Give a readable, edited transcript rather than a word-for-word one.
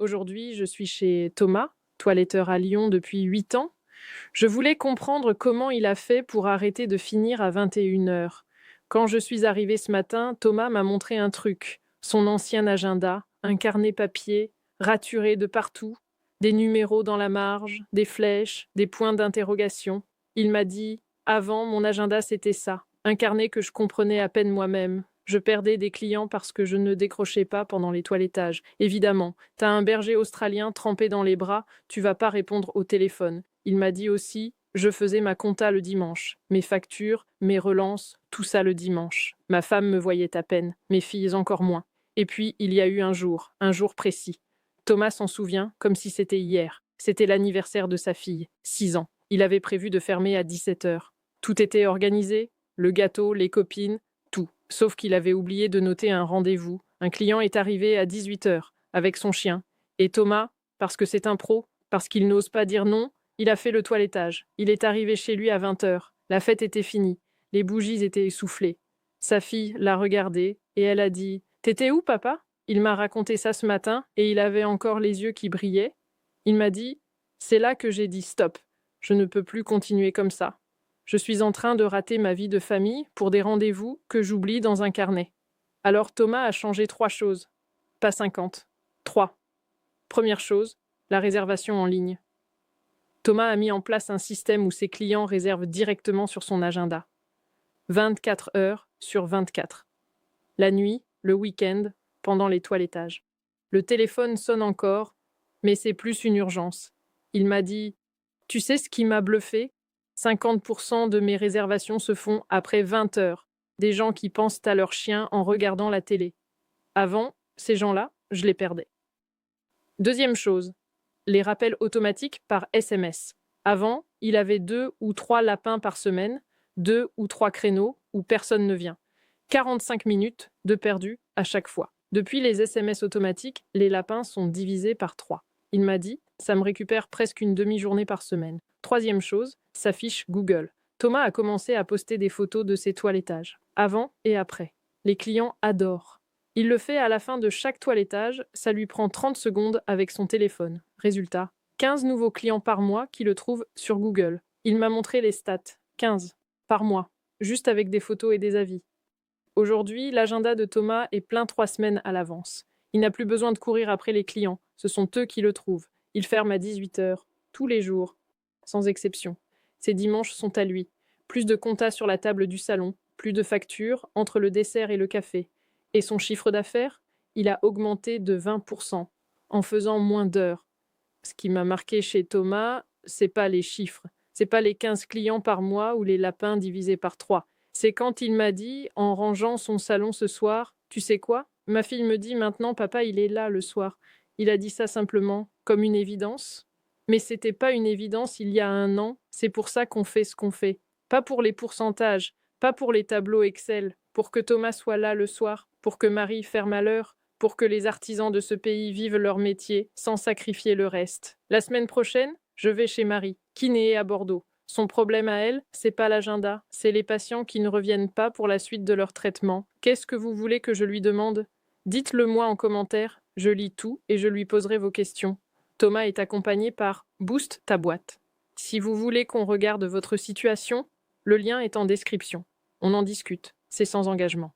Aujourd'hui, je suis chez Thomas, toiletteur à Lyon depuis 8 ans. Je voulais comprendre comment il a fait pour arrêter de finir à 21 heures. Quand je suis arrivée ce matin, Thomas m'a montré un truc, son ancien agenda, un carnet papier, raturé de partout, des numéros dans la marge, des flèches, des points d'interrogation. Il m'a dit, avant, mon agenda c'était ça, un carnet que je comprenais à peine moi-même. Je perdais des clients parce que je ne décrochais pas pendant les toilettages. Évidemment, t'as un berger australien trempé dans les bras, tu vas pas répondre au téléphone. Il m'a dit aussi, je faisais ma compta le dimanche, mes factures, mes relances, tout ça le dimanche. Ma femme me voyait à peine, mes filles encore moins. Et puis, il y a eu un jour précis. Thomas s'en souvient comme si c'était hier. C'était l'anniversaire de sa fille, 6 ans. Il avait prévu de fermer à 17 heures. Tout était organisé, le gâteau, les copines, tout. Sauf qu'il avait oublié de noter un rendez-vous. Un client est arrivé à 18 heures, avec son chien. Et Thomas, parce que c'est un pro, parce qu'il n'ose pas dire non, il a fait le toilettage. Il est arrivé chez lui à 20 heures. La fête était finie. Les bougies étaient essoufflées. Sa fille l'a regardé et elle a dit « T'étais où, papa ?» Il m'a raconté ça ce matin et il avait encore les yeux qui brillaient. Il m'a dit « C'est là que j'ai dit stop. Je ne peux plus continuer comme ça. Je suis en train de rater ma vie de famille pour des rendez-vous que j'oublie dans un carnet. » Alors Thomas a changé 3 choses. Pas 50. 3. Première chose, la réservation en ligne. Thomas a mis en place un système où ses clients réservent directement sur son agenda. 24 heures sur 24. La nuit, le week-end, pendant les toilettages. Le téléphone sonne encore, mais c'est plus une urgence. Il m'a dit « Tu sais ce qui m'a bluffé ? 50% de mes réservations se font après 20 heures. Des gens qui pensent à leur chien en regardant la télé. Avant, ces gens-là, je les perdais. » Deuxième chose, les rappels automatiques par SMS. Avant, il avait 2 ou 3 lapins par semaine, 2 ou 3 créneaux où personne ne vient. 45 minutes de perdu à chaque fois. Depuis les SMS automatiques, les lapins sont divisés par 3. Il m'a dit, ça me récupère presque une demi-journée par semaine. Troisième chose, sa fiche Google. Thomas a commencé à poster des photos de ses toilettages, avant et après. Les clients adorent. Il le fait à la fin de chaque toilettage, ça lui prend 30 secondes avec son téléphone. Résultat, 15 nouveaux clients par mois qui le trouvent sur Google. Il m'a montré les stats. 15 par mois, juste avec des photos et des avis. Aujourd'hui, l'agenda de Thomas est plein 3 semaines à l'avance. Il n'a plus besoin de courir après les clients, ce sont eux qui le trouvent. Il ferme à 18 heures, tous les jours, sans exception. Ses dimanches sont à lui. Plus de comptas sur la table du salon, plus de factures entre le dessert et le café. Et son chiffre d'affaires, il a augmenté de 20% en faisant moins d'heures. Ce qui m'a marqué chez Thomas, c'est pas les chiffres. C'est pas les 15 clients par mois ou les lapins divisés par 3. C'est quand il m'a dit, en rangeant son salon ce soir, tu sais quoi? Ma fille me dit maintenant, papa, il est là le soir. Il a dit ça simplement, comme une évidence. Mais c'était pas une évidence il y a 1 an, c'est pour ça qu'on fait ce qu'on fait. Pas pour les pourcentages, pas pour les tableaux Excel, pour que Thomas soit là le soir, pour que Marie ferme à l'heure, pour que les artisans de ce pays vivent leur métier sans sacrifier le reste. La semaine prochaine, je vais chez Marie, kiné à Bordeaux. Son problème à elle, c'est pas l'agenda, c'est les patients qui ne reviennent pas pour la suite de leur traitement. Qu'est-ce que vous voulez que je lui demande? Dites-le moi en commentaire, je lis tout et je lui poserai vos questions. Thomas est accompagné par Boost ta boîte. Si vous voulez qu'on regarde votre situation, le lien est en description. On en discute, c'est sans engagement.